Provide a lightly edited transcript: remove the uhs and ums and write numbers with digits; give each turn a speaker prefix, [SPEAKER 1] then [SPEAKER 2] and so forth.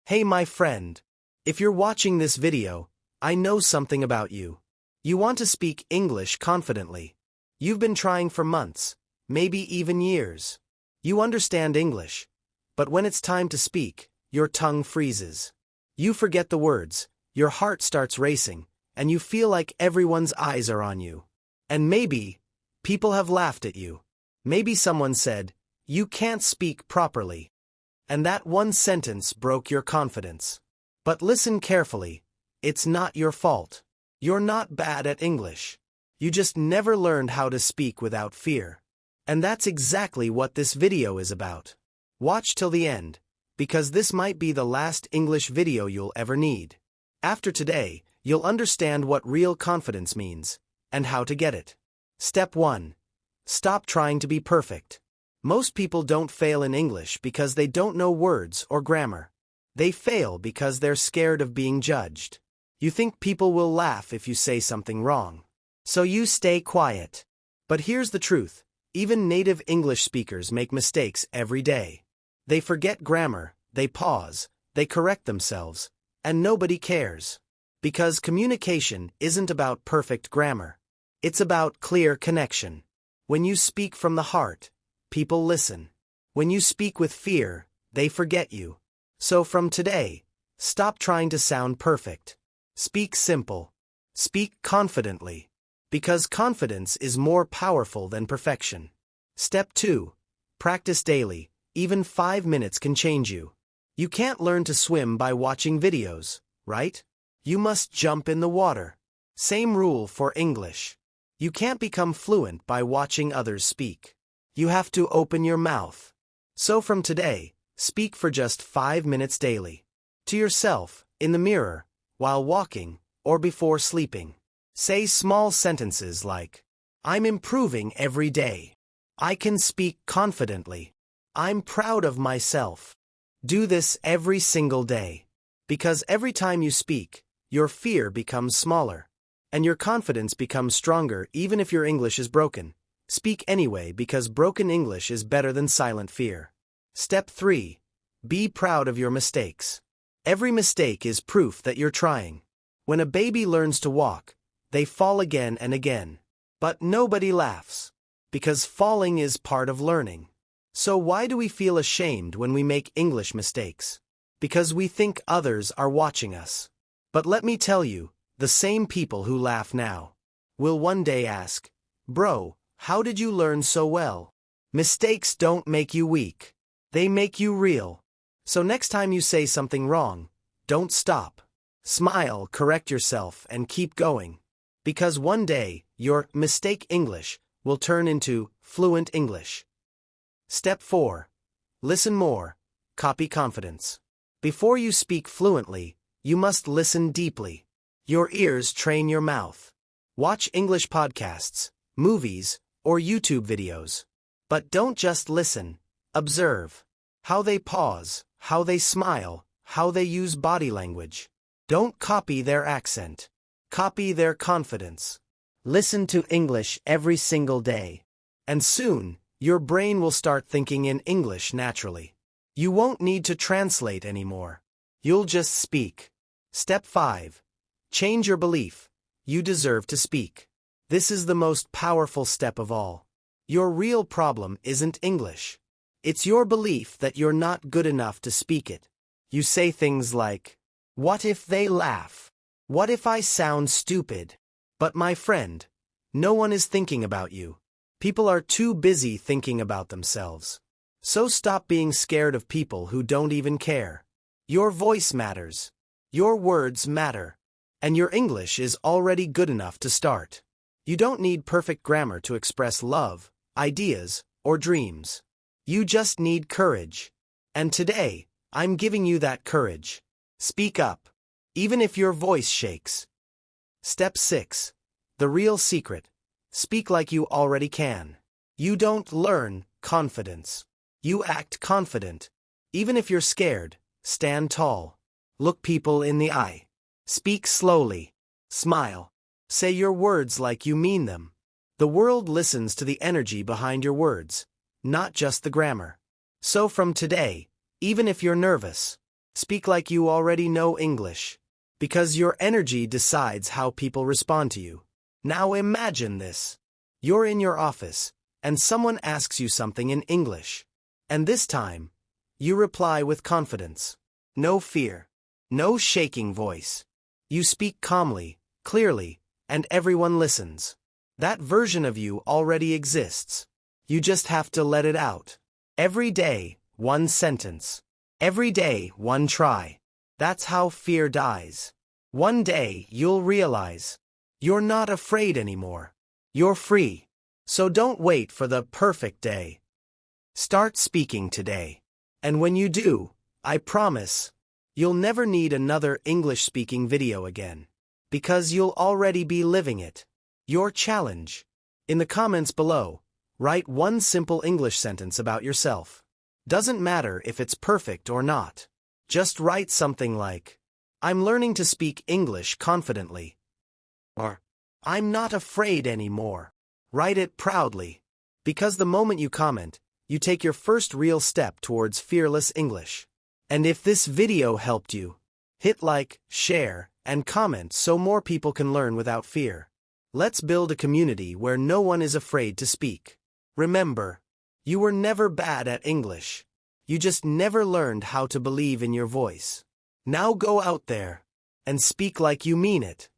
[SPEAKER 1] Hey my friend. If you're watching this video, I know something about you. You want to speak English confidently. You've been trying for months, maybe even years. You understand English, but when it's time to speak, your tongue freezes. You forget the words, your heart starts racing, and you feel like everyone's eyes are on you. And maybe, people have laughed at you. Maybe someone said, "You can't speak properly." And that one sentence broke your confidence. But listen carefully, it's not your fault. You're not bad at English. You just never learned how to speak without fear. And that's exactly what this video is about. Watch till the end, because this might be the last English video you'll ever need. After today, you'll understand what real confidence means, and how to get it. Step 1. Stop trying to be perfect. Most people don't fail in English because they don't know words or grammar. They fail because they're scared of being judged. You think people will laugh if you say something wrong. So you stay quiet. But here's the truth. Even native English speakers make mistakes every day. They forget grammar, they pause, they correct themselves, and nobody cares. Because communication isn't about perfect grammar. It's about clear connection. When you speak from the heart, people listen. When you speak with fear, they forget you. So from today, stop trying to sound perfect. Speak simple. Speak confidently. Because confidence is more powerful than perfection. Step 2. Practice daily. Even 5 minutes can change you. You can't learn to swim by watching videos, right? You must jump in the water. Same rule for English. You can't become fluent by watching others speak. You have to open your mouth. So from today, speak for just 5 minutes daily. To yourself, in the mirror, while walking, or before sleeping. Say small sentences like, "I'm improving every day. I can speak confidently. I'm proud of myself." Do this every single day. Because every time you speak, your fear becomes smaller. And your confidence becomes stronger even if your English is broken. Speak anyway because broken English is better than silent fear. Step 3. Be proud of your mistakes. Every mistake is proof that you're trying. When a baby learns to walk, they fall again and again. But nobody laughs. Because falling is part of learning. So why do we feel ashamed when we make English mistakes? Because we think others are watching us. But let me tell you, the same people who laugh now will one day ask, "Bro, how did you learn so well?" Mistakes don't make you weak. They make you real. So next time you say something wrong, don't stop. Smile, correct yourself, and keep going. Because one day, your mistake English will turn into fluent English. Step 4. Listen more. Copy confidence. Before you speak fluently, you must listen deeply. Your ears train your mouth. Watch English podcasts, movies, or YouTube videos. But don't just listen. Observe. How they pause, how they smile, how they use body language. Don't copy their accent. Copy their confidence. Listen to English every single day. And soon, your brain will start thinking in English naturally. You won't need to translate anymore. You'll just speak. Step 5. Change your belief. You deserve to speak. This is the most powerful step of all. Your real problem isn't English. It's your belief that you're not good enough to speak it. You say things like, "What if they laugh? What if I sound stupid?" But my friend, no one is thinking about you. People are too busy thinking about themselves. So stop being scared of people who don't even care. Your voice matters. Your words matter. And your English is already good enough to start. You don't need perfect grammar to express love, ideas, or dreams. You just need courage. And today, I'm giving you that courage. Speak up, even if your voice shakes. Step 6. The real secret. Speak like you already can. You don't learn confidence. You act confident. Even if you're scared, stand tall. Look people in the eye. Speak slowly. Smile. Say your words like you mean them. The world listens to the energy behind your words, not just the grammar. So from today, even if you're nervous, Speak like you already know English. Because your energy decides how people respond to you. Now imagine this. You're in your office, and someone asks you something in English. And this time, you reply with confidence. No fear. No shaking voice. You speak calmly, clearly, and everyone listens. That version of you already exists. You just have to let it out. Every day, one sentence. Every day, one try. That's how fear dies. One day, you'll realize. You're not afraid anymore. You're free. So don't wait for the perfect day. Start speaking today. And when you do, I promise, you'll never need another English-speaking video again. Because you'll already be living it. Your challenge. In the comments below, write one simple English sentence about yourself. Doesn't matter if it's perfect or not. Just write something like, I'm learning to speak English confidently. Or, I'm not afraid anymore. Write it proudly. Because the moment you comment, you take your first real step towards fearless English. And if this video helped you, hit like, share, and comment so more people can learn without fear. Let's build a community where no one is afraid to speak. Remember, you were never bad at English. You just never learned how to believe in your voice. Now go out there and speak like you mean it.